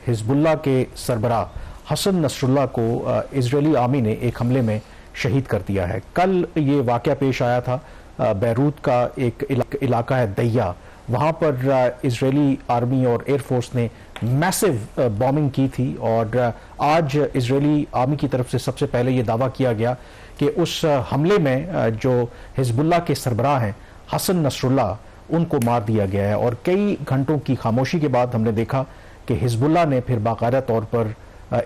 Hezbollah के सरबराह Hasan Nasrallah को Israeli army ने एक हमले में शहीद कर दिया है। कल ये वाक़या पेश आया था, बैरूत का एक इलाका है दैया, वहाँ पर इजरायली आर्मी और एयरफोर्स ने मैसिव बॉम्बिंग की थी और आज इजरायली आर्मी की तरफ से सबसे पहले ये दावा किया गया कि उस हमले में जो हिजबुल्लाह के सरबराह हैं हसन नसरुल्लाह, उनको मार दिया गया है। और कई घंटों की खामोशी के बाद हमने देखा कि हिजबुल्लाह ने फिर बाकायदा तौर पर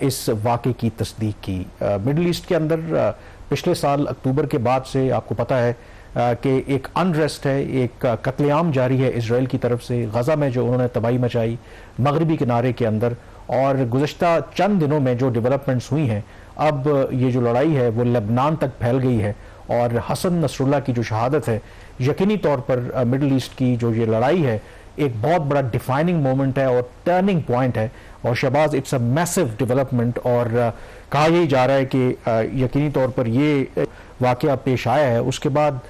इस वाक़े की तस्दीक की। मिडल ईस्ट के अंदर पिछले साल अक्टूबर के बाद से आपको पता है कि एक अनरेस्ट है, एक कत्लेआम जारी है इजराइल की तरफ से गजा में जो उन्होंने तबाही मचाई मगरबी किनारे के अंदर, और गुज़श्ता चंद दिनों में जो डेवलपमेंट्स हुई हैं, अब ये जो लड़ाई है वो लेबनान तक फैल गई है और हसन नसरुल्लाह की जो शहादत है यकीनी तौर पर मिडल ईस्ट की जो ये लड़ाई है एक बहुत बड़ा डिफाइनिंग मोमेंट है और टर्निंग पॉइंट है। और Shahbaz, it's a massive development और कहा यही जा रहा है कि यकीनी तौर पर ये वाक़या पेश आया है उसके बाद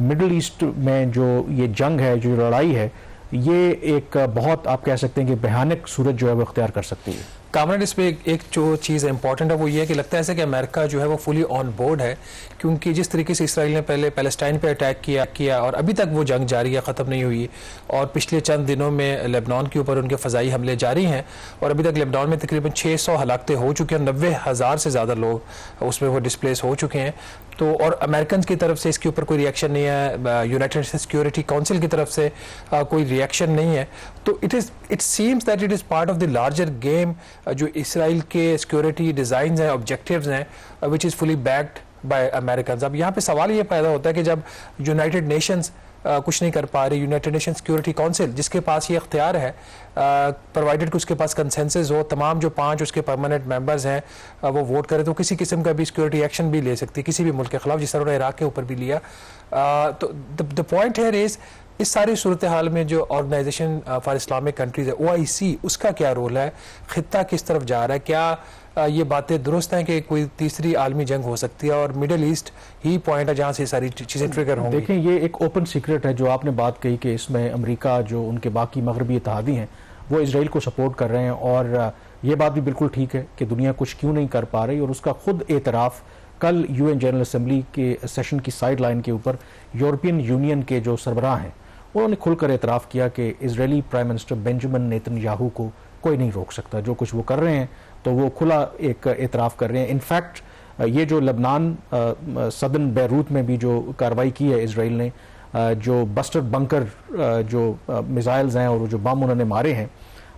मिडल ईस्ट में जो ये जंग है, जो लड़ाई है, ये एक बहुत आप कह सकते हैं कि भयानक सूरत जो है वो इख्तियार कर सकती है। कामरान, इसमें एक जो चीज़ इंपॉर्टेंट है वो ये है कि लगता है ऐसे कि अमेरिका जो है वो फुली ऑन बोर्ड है, क्योंकि जिस तरीके से इसराइल ने पहले पैलेस्टाइन पे अटैक किया और अभी तक वो जंग जारी है, ख़त्म नहीं हुई, और पिछले चंद दिनों में लेबनान के ऊपर उनके फ़ज़ाई हमले जारी हैं और अभी तक लेबनान में तकरीबन 600 हलाकतें हो चुकी हैं, 90,000 से ज़्यादा लोग उसमें वो डिस्प्लेस हो चुके हैं। तो और अमेरिकन की तरफ से इसके ऊपर कोई रिएक्शन नहीं है, यूनाइटेड सिक्योरिटी काउंसिल की तरफ से कोई रिएक्शन नहीं है। तो it seems that it is part of the larger game जो इसराइल के सिक्योरिटी डिज़ाइन हैं, ऑब्जेक्टिव्स हैं, which is fully backed by American. अब यहाँ पे सवाल ये पैदा होता है कि जब यूनाइटेड नेशंस कुछ नहीं कर पा रही, यूनाइटेड नेशन सिक्योरिटी काउंसिल जिसके पास ये इख्तियार है, प्रोवाइडेड कि उसके पास कंसेंसस हो, तमाम जो 5 उसके परमानेंट मेंबर्स हैं वो वोट करें, तो किसी किस्म का भी सिक्योरिटी एक्शन भी ले सकती है किसी भी मुल्क के खिलाफ, जिस तरह उन्होंने इराक के ऊपर भी लिया। तो द पॉइंट है इज इस सारी सूरत हाल में जो ऑर्गेनाइजेशन फॉर इस्लामिक कंट्रीज है OIC, उसका क्या रोल है, खित्ता किस तरफ जा रहा है, क्या ये बातें दुरुस्त हैं कि कोई तीसरी आलमी जंग हो सकती है, और मिडिल ईस्ट ही पॉइंट है जहाँ से सारी चीज़ें ट्रिगर होंगी। देखें, ये एक ओपन सीक्रेट है जो आपने बात कही कि इसमें अमेरिका जो उनके बाकी मगरबी इत्तेहादी हैं वो इसराइल को सपोर्ट कर रहे हैं, और ये बात भी बिल्कुल ठीक है कि दुनिया कुछ क्यों नहीं कर पा रही, और उसका खुद एतराफ़ कल UN जनरल असम्बली के सेशन की साइड लाइन के ऊपर यूरोपियन यूनियन के जो सरबराह हैं उन्होंने खुलकर एतराफ़ किया कि Israeli prime minister Benjamin Netanyahu को कोई नहीं रोक सकता, जो कुछ वो कर रहे हैं तो वो खुला एक एतराफ़ कर रहे हैं। इनफैक्ट ये जो लेबनान सदर्न बैरूत में भी जो कार्रवाई की है इसराइल ने, जो बस्टर बंकर जो मिसाइल्स हैं और जो बम उन्होंने मारे हैं,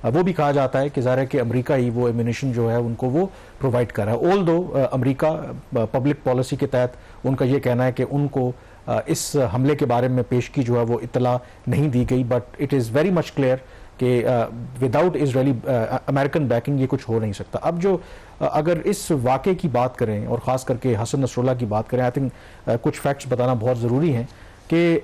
वो भी कहा जाता है कि ज़ाहिर है कि अमेरिका ही वो एम्यूनिशन जो है उनको वो प्रोवाइड कर रहा है। ऑल दो अमेरिका पब्लिक पॉलिसी के तहत उनका ये कहना है कि उनको इस हमले के बारे में पेशगी जो है वो इत्तला नहीं दी गई, but it is very much clear कि विदाउट इजरायली अमेरिकन बैकिंग ये कुछ हो नहीं सकता। अब जो अगर इस वाक़े की बात करें और ख़ास करके हसन नसरुल्लाह की बात करें, आई थिंक कुछ फैक्ट्स बताना बहुत ज़रूरी हैं कि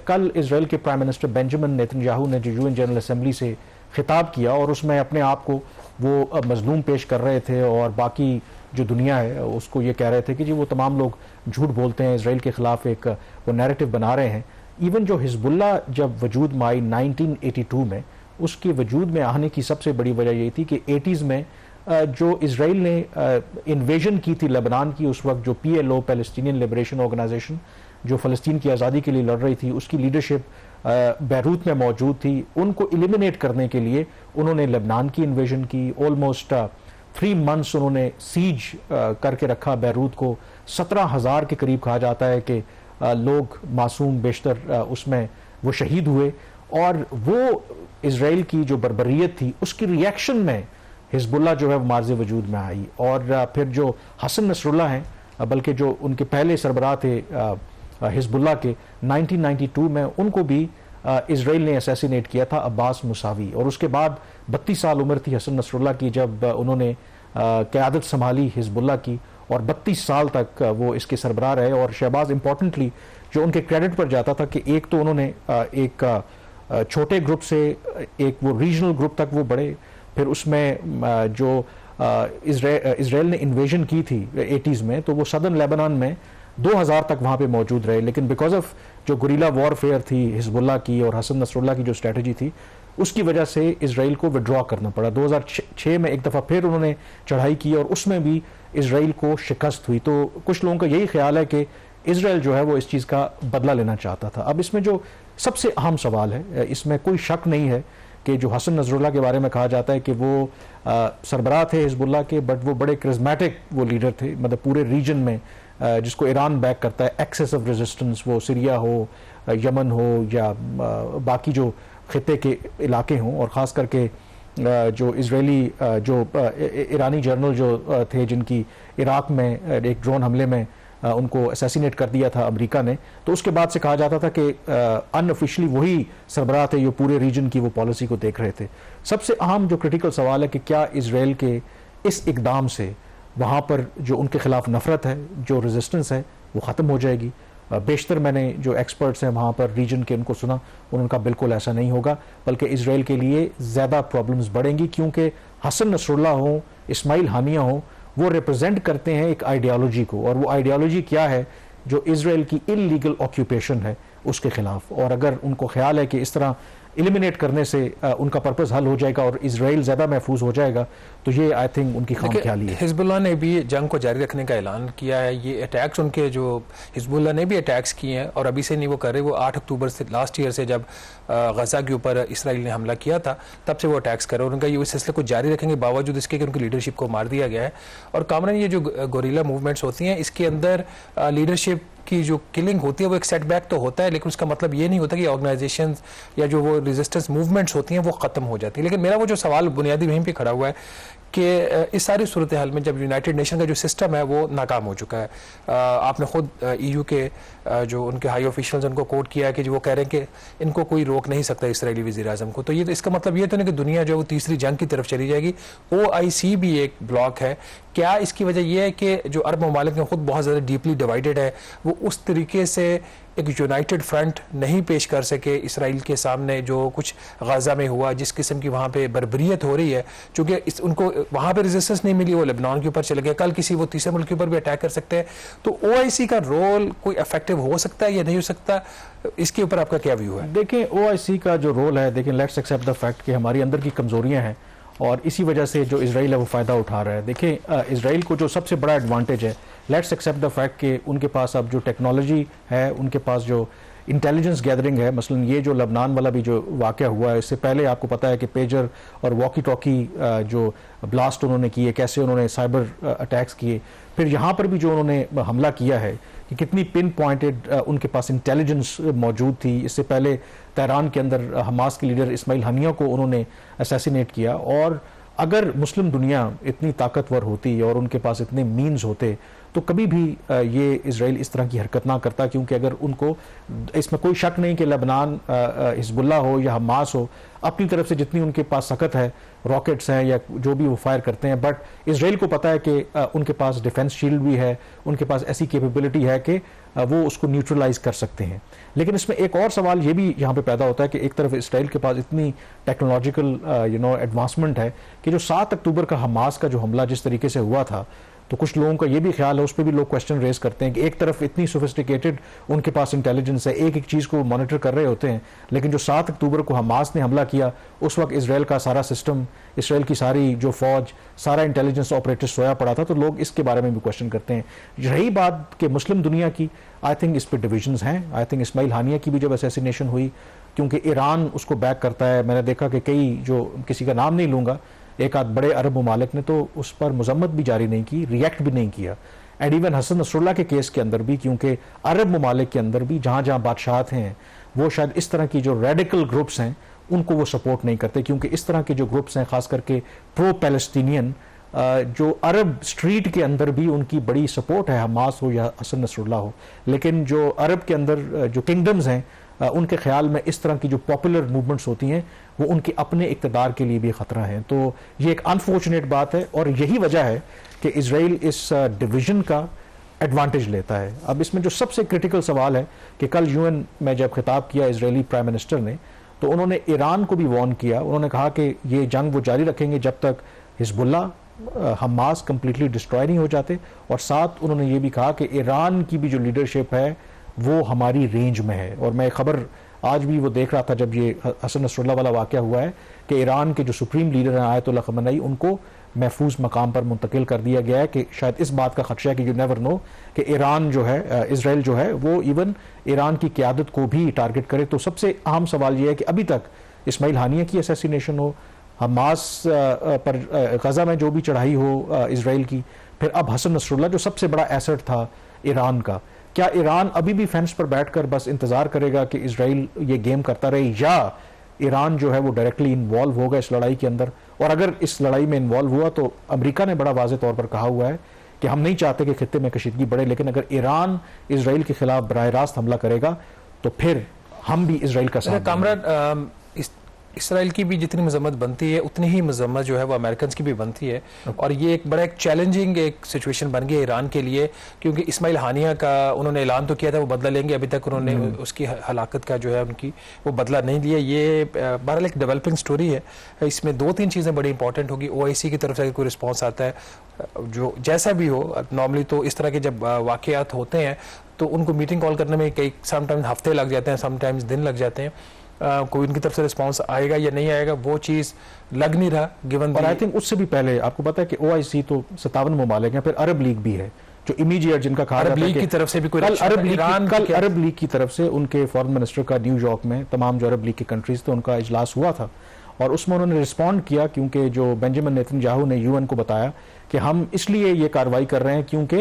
कल इसराइल के प्राइम मिनिस्टर बेंजामिन नेतन्याहू ने जो UN जनरल असम्बली से खिताब किया और उसमें अपने आप को वो मजलूम पेश कर रहे थे और बाकी जो दुनिया है उसको ये कह रहे थे कि जी वो तमाम लोग झूठ बोलते हैं, इसराइल के ख़िलाफ़ एक वो नैरेटिव बना रहे हैं। इवन जो हिजबुल्लाह जब वजूद में आई 1982 में, उसके वजूद में आने की सबसे बड़ी वजह यही थी कि 80s में जो इसराइल ने इन्वेजन की थी लेबनान की, उस वक्त जो PLO पैलेस्टीनियन लिबरेशन ऑर्गेनाइजेशन जो फ़लस्तीन की आज़ादी के लिए लड़ रही थी, उसकी लीडरशिप बैरूत में मौजूद थी। उनको एलिमिनेट करने के लिए उन्होंने लेबनान की इन्वेजन की। ऑलमोस्ट 3 मंथ्स उन्होंने सीज करके रखा बैरूत को। 17,000 के करीब कहा जाता है कि लोग मासूम बेशतर उसमें वो शहीद हुए, और वो इसराइल की जो बर्बरियत थी उसकी रिएक्शन में हिजबुल्लाह जो है वो मार्ज़ वजूद में आई। और फिर जो हसन नसरुल्लाह हैं, बल्कि जो उनके पहले सरबराह थे हिजबुल्लाह के, 1992 में उनको भी इसराइल ने असैसिनेट किया था, अब्बास मुसावी। और उसके बाद 32 साल उम्र थी हसन नसरुल्लाह की जब उन्होंने क़यादत संभाली हिजबुल्लाह की, और 32 साल तक वो इसके सरबराह रहे। और शहबाज, इंपॉर्टेंटली जो उनके क्रेडिट पर जाता था कि एक तो उन्होंने एक छोटे ग्रुप से एक वो रीजनल ग्रुप तक वो बढ़े, फिर उसमें जो इसराइल ने इन्वेजन की थी 80s में, तो वो सदर्न लेबनान में 2000 तक वहाँ पे मौजूद रहे। लेकिन बिकॉज ऑफ जो गुरिल्ला वॉरफेयर थी हिजबुल्लाह की और हसन नसरुल्लाह की जो स्ट्रेटजी थी, उसकी वजह से इसराइल को विड्रॉ करना पड़ा। 2006 में एक दफ़ा फिर उन्होंने चढ़ाई की और उसमें भी इसराइल को शिकस्त हुई। तो कुछ लोगों का यही ख्याल है कि इसराइल जो है वो इस चीज़ का बदला लेना चाहता था। अब इसमें जो सबसे अहम सवाल है, इसमें कोई शक नहीं है कि जो हसन नसरुल्लाह के बारे में कहा जाता है कि वो सरबराह थे हिजबुल्लाह के, बट वो बड़े करिज्मेटिक वो लीडर थे, मतलब पूरे रीजन में जिसको ईरान बैक करता है, एक्सेस ऑफ रेजिस्टेंस, वो सीरिया हो, यमन हो या बाकी जो खिते के इलाके हों, और ख़ास करके जो इजरायली जो ईरानी जर्नल जो थे जिनकी इराक में एक ड्रोन हमले में उनको असैसिनेट कर दिया था अमेरिका ने, तो उसके बाद से कहा जाता था कि अनऑफिशियली वही सरबराह थे जो पूरे रीजन की वो पॉलिसी को देख रहे थे। सबसे अहम जो क्रिटिकल सवाल है कि क्या इसराइल के इस इकदाम से वहाँ पर जो उनके खिलाफ नफरत है, जो रेजिस्टेंस है, वो ख़त्म हो जाएगी। बेशतर मैंने जो एक्सपर्ट्स हैं वहाँ पर रीजन के उनको सुना, उनका बिल्कुल ऐसा नहीं होगा, बल्कि इसराइल के लिए ज़्यादा प्रॉब्लम्स बढ़ेंगी, क्योंकि हसन नसरुल्लाह हो, इस्माइल हानिया हो, वो रिप्रेजेंट करते हैं एक आइडियोलॉजी को, और वो आइडियोलॉजी क्या है? जो इसराइल की इलीगल ऑक्यूपेशन है उसके खिलाफ। और अगर उनको ख्याल है कि इस तरह एलिमिनेट करने से उनका पर्पस हल हो जाएगा और इसराइल ज़्यादा महफूज हो जाएगा, तो ये आई थिंक उनकी खामख्याली है। हिजबुल्लाह ने भी जंग को जारी रखने का ऐलान किया है। ये अटैक्स उनके जो हिजबुल्लाह ने भी अटैक्स किए हैं और अभी से नहीं वो कर रहे, वो 8 अक्टूबर से लास्ट ईयर से जब गजा के ऊपर इसराइल ने हमला किया था तब से वो अटैक्स कर रहे हैं। उनका ये सिलसिले को जारी रखेंगे बावजूद इसके कि उनकी लीडरशिप को मार दिया गया है। और कामरान, ये जो गोरिल्ला मूवमेंट्स होती हैं इसके अंदर लीडरशिप की जो किलिंग होती है वो एक सेटबैक तो होता है, लेकिन उसका मतलब ये नहीं होता कि ऑर्गेनाइजेशंस या जो वो रेजिस्टेंस मूवमेंट्स होती हैं वो ख़त्म हो जाती है। लेकिन मेरा वो जो सवाल बुनियादी वहीं पे खड़ा हुआ है कि इस सारी सूरत हाल में जब यूनाइटेड नेशन का जो सिस्टम है वो नाकाम हो चुका है, आपने खुद EU के जो उनके हाई ऑफिशियल्स उनको कोट किया है कि जो वो कह रहे हैं कि इनको कोई रोक नहीं सकता इसराइली वज़ीर-ए-आज़म को। तो ये तो इसका मतलब ये तो नहीं कि दुनिया जो है वो तीसरी जंग की तरफ चली जाएगी। OIC भी एक ब्लॉक है। क्या इसकी वजह यह है कि जो अरब ममालिक में खुद बहुत ज़्यादा डीपली डिवाइडेड है, वो उस तरीके से एक यूनाइटेड फ्रंट नहीं पेश कर सके इसराइल के सामने जो कुछ गाजा में हुआ, जिस किस्म की वहाँ पे बर्बरियत हो रही है, चूँकि उनको वहाँ पे रेजिस्टेंस नहीं मिली, वो लेबनान के ऊपर चले गए, कल किसी वो तीसरे मुल्क के ऊपर भी अटैक कर सकते हैं। तो OIC का रोल कोई इफेक्टिव हो सकता है या नहीं हो सकता, इसके ऊपर आपका क्या व्यू है? देखिए, OIC का जो रोल है, देखिए लेट्स एक्सेप्ट द फैक्ट कि हमारी अंदर की कमजोरियां हैं और इसी वजह से जो इसराइल है वो फ़ायदा उठा रहा है। देखिए, इसराइल को जो सबसे बड़ा एडवांटेज है, लेट्स एक्सेप्ट द फैक्ट कि उनके पास अब जो टेक्नोलॉजी है, उनके पास जो इंटेलिजेंस गैदरिंग है, मसलन ये जो लबनान वाला भी जो वाक़या हुआ है, इससे पहले आपको पता है कि पेजर और वॉकी टॉकी जो ब्लास्ट उन्होंने किए, कैसे उन्होंने साइबर अटैक्स किए, फिर यहाँ पर भी जो उन्होंने हमला किया है कि कितनी पिन पॉइंटेड उनके पास इंटेलिजेंस मौजूद थी। इससे पहले तेहरान के अंदर हमास के लीडर इस्माइल हानिया को उन्होंने असैसिनेट किया। और अगर मुस्लिम दुनिया इतनी ताकतवर होती और उनके पास इतने मीन्स होते तो कभी भी ये इसराइल इस तरह की हरकत ना करता, क्योंकि अगर उनको, इसमें कोई शक नहीं कि लबनान हिजबुल्लाह हो या हमास हो, अपनी तरफ से जितनी उनके पास सख्त है, रॉकेट्स हैं या जो भी वो फायर करते हैं, बट इसराइल को पता है कि उनके पास डिफेंस शील्ड भी है, उनके पास ऐसी कैपेबिलिटी है कि वो उसको न्यूट्रलाइज कर सकते हैं। लेकिन इसमें एक और सवाल ये भी यहाँ पे पैदा होता है कि एक तरफ इसराइल के पास इतनी टेक्नोलॉजिकल एडवांसमेंट है कि जो 7 अक्टूबर का हमास का जो हमला जिस तरीके से हुआ था, तो कुछ लोगों का ये भी ख्याल है, उस पर भी लोग क्वेश्चन रेज करते हैं कि एक तरफ इतनी सोफिस्टिकेटेड उनके पास इंटेलिजेंस है, एक एक चीज़ को मॉनिटर कर रहे होते हैं, लेकिन जो 7 अक्टूबर को हमास ने हमला किया उस वक्त इसराइल का सारा सिस्टम, इसराइल की सारी जो फौज, सारा इंटेलिजेंस ऑपरेटर सोया पड़ा था। तो लोग इसके बारे में भी क्वेश्चन करते हैं। रही बात कि मुस्लिम दुनिया की, आई थिंक इस पर डिविजन्स हैं। आई थिंक इस्माइल हानिया की भी जब असैसिनेशन हुई, क्योंकि ईरान उसको बैक करता है, मैंने देखा कि कई, जो किसी का नाम नहीं लूँगा, एक आध बड़े अरब ममालिक ने तो उस पर मजम्मत भी जारी नहीं की, रिएक्ट भी नहीं किया। एंड इवन हसन नसरुल्लाह के केस के अंदर भी, क्योंकि अरब ममालिक के अंदर भी जहाँ जहाँ बादशाहत हैं वो शायद इस तरह की जो रेडिकल ग्रुप्स हैं उनको वो सपोर्ट नहीं करते, क्योंकि इस तरह के जो ग्रुप्स हैं, खास करके प्रो पैलेस्टीनियन, जो अरब स्ट्रीट के अंदर भी उनकी बड़ी सपोर्ट है, हमास हो या हसन नसरुल्लाह हो। लेकिन जो अरब के अंदर जो किंगडम्स हैं, उनके ख्याल में इस तरह की जो पॉपुलर मूवमेंट्स होती हैं वो उनके अपने इक़्तिदार के लिए भी ख़तरा है। तो ये एक अनफॉर्चुनेट बात है और यही वजह है कि इसराइल इस डिवीज़न का एडवांटेज लेता है। अब इसमें जो सबसे क्रिटिकल सवाल है कि कल UN में जब खिताब किया इजरायली प्राइम मिनिस्टर ने, तो उन्होंने ईरान को भी वार्न किया। उन्होंने कहा कि ये जंग वो जारी रखेंगे जब तक हिजबुल्लाह, हमास कंप्लीटली डिस्ट्रॉय नहीं हो जाते, और साथ उन्होंने ये भी कहा कि ईरान की भी जो लीडरशिप है वो हमारी रेंज में है। और मैं खबर आज भी वो देख रहा था जब ये हसन नसरुल्लाह वाला वाक़या हुआ है कि ईरान के जो सुप्रीम लीडर हैं आयतुल्लाह खamenei, उनको महफूज मकाम पर मुंतकिल कर दिया गया है कि शायद इस बात का खदशा है कि यू नेवर नो कि ईरान जो है, इसराइल जो है, वो इवन ईरान की क़यादत को भी टारगेट करे। तो सबसे अहम सवाल ये है कि अभी तक इस्माइल हानिया की असैसिनेशन हो, हमास पर गजा में जो भी चढ़ाई हो इसराइल की, फिर अब हसन नसरुल्लाह जो सबसे बड़ा एसेट था ईरान का, क्या ईरान अभी भी फेंस पर बैठकर बस इंतजार करेगा कि इसराइल ये गेम करता रहे, या ईरान जो है वो डायरेक्टली इन्वॉल्व होगा इस लड़ाई के अंदर? और अगर इस लड़ाई में इन्वॉल्व हुआ तो अमेरिका ने बड़ा वाज़ेह तौर पर कहा हुआ है कि हम नहीं चाहते कि खित्ते में कशीदगी बढ़े, लेकिन अगर ईरान इसराइल के खिलाफ बराह रास्त हमला करेगा तो फिर हम भी इसराइल का साथ कामरान, इसराइल की भी जितनी मजम्मत बनती है उतनी ही मजम्मत जो है वो अमेरिकन की भी बनती है। और ये एक बड़ा एक चैलेंजिंग एक सिचुएशन बन गई ईरान के लिए, क्योंकि इस्माइल हानिया का उन्होंने ऐलान तो किया था वो बदला लेंगे, अभी तक उन्होंने उसकी हलाकत का जो है उनकी वो बदला नहीं लिया। ये बहरहाल एक डेवलपिंग स्टोरी है, इसमें 2-3 चीज़ें बड़ी इंपॉर्टेंट होगी। OIC की तरफ से कोई रिस्पॉन्स आता है, जो जैसा भी हो, नॉर्मली तो इस तरह के जब वाक़यात होते हैं तो उनको मीटिंग कॉल करने में कई समटाइम्स हफ्ते लग जाते हैं, समटाइम्स दिन लग जाते हैं। कोई उनकी तरफ से रिस्पांस आएगा या नहीं आएगा वो चीज़ लग नहीं रहा गिवन। और आई थिंक उससे भी पहले आपको पता है कि OIC तो 57 ममालिक हैं, फिर अरब लीग भी है जो इमीडिएट जिनका कहा अरब लीग की तरफ से भी कोई कल अरब लीग की तरफ से उनके फॉरेन मिनिस्टर का न्यूयॉर्क में तमाम जो अरब लीग की कंट्रीज थे उनका इजलास हुआ था, और उसमें उन्होंने रिस्पॉन्ड किया क्योंकि जो बेंजामिन नेतन्याहू ने UN को बताया कि हम इसलिए ये कार्रवाई कर रहे हैं क्योंकि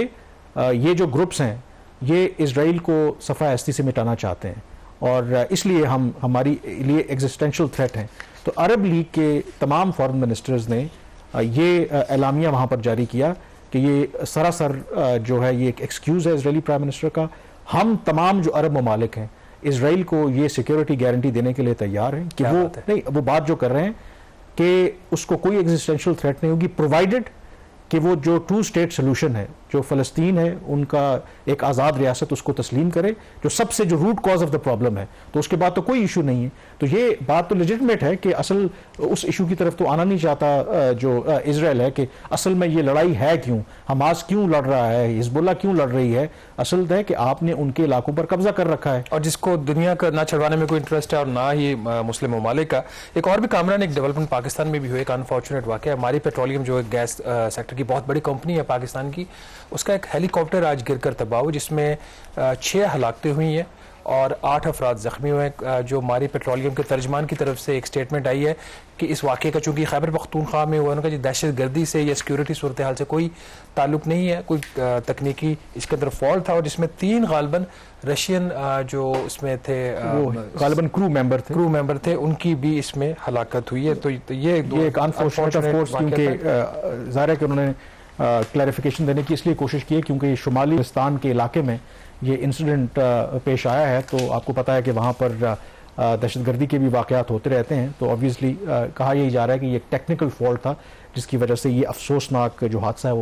ये जो ग्रुप्स हैं ये इसराइल को सफ़ा हस्ती से मिटाना चाहते हैं और इसलिए हम हमारी लिए एग्जिस्टेंशियल थ्रेट हैं। तो अरब लीग के तमाम फॉरेन मिनिस्टर्स ने ये एलामिया वहाँ पर जारी किया कि ये सरासर जो है ये एक एक्सक्यूज़ है इसराइली प्राइम मिनिस्टर का। हम तमाम जो अरब ममालिक हैं इसराइल को ये सिक्योरिटी गारंटी देने के लिए तैयार हैं कि वो बात जो कर रहे हैं कि उसको कोई एग्जिस्टेंशियल थ्रेट नहीं होगी, प्रोवाइडेड कि वो जो 2 स्टेट सोल्यूशन है, जो फ़लस्तीन है उनका एक आज़ाद रियासत उसको तस्लीम करे, जो सबसे जो root cause of the problem है, तो उसके बाद तो कोई इशू नहीं है। तो ये बात तो लेजिटिमेट है कि असल उस इशू की तरफ तो आना नहीं चाहता जो इसराइल है कि असल में ये लड़ाई है क्यों, हमास क्यों लड़ रहा है, हिजबुल्लाह क्यों लड़ रही है। असल है कि आपने उनके इलाकों पर कब्जा कर रखा है और जिसको दुनिया का ना छड़वाने में कोई इंटरेस्ट है और ना ही मुस्लिम ममालिक का। एक और भी कामरान एक डेवलपमेंट पाकिस्तान में भी हुआ, एक अनफॉर्चुनेट वाक़या, हमारी पेट्रोलियम जो गैस सेक्टर की बहुत बड़ी कंपनी है पाकिस्तान की, उसका एक हेलीकॉप्टर आज गिरकर तबाह हुआ जिसमें 6 हलाकतें हुई हैं और 8 अफराद ज़ख्मी हुए हैं। जो हमारी पेट्रोलियम के तर्जमान की तरफ से एक स्टेटमेंट आई है कि इस वाक़े का चूँकि खैबर पख्तूनख्वा में हुआ, उनका जो दहशत गर्दी से या सिक्योरिटी सूरत हाल से कोई ताल्लुक नहीं है, कोई तकनीकी इसके अंदर फॉल्ट था, और जिसमें 3 गालबन रशियन जो इसमें थे गालबन क्रू मेंबर थे, उनकी भी इसमें हलाकत हुई है। तो ये एक अनफॉर्चुनेट ऑफ कोर्स, क्योंकि ज़ाहिर है कि उन्होंने क्लैरिफिकेशन देने की इसलिए कोशिश की है क्योंकि शुमाली पाकिस्तान के इलाके में ये इंसिडेंट पेश आया है। तो आपको पता है कि वहाँ पर दहशतगर्दी के भी वाक़यात होते रहते हैं, तो ऑब्वियसली कहा यही जा रहा है कि ये एक टेक्निकल फॉल्ट था जिसकी वजह से ये अफसोसनाक जो हादसा है वो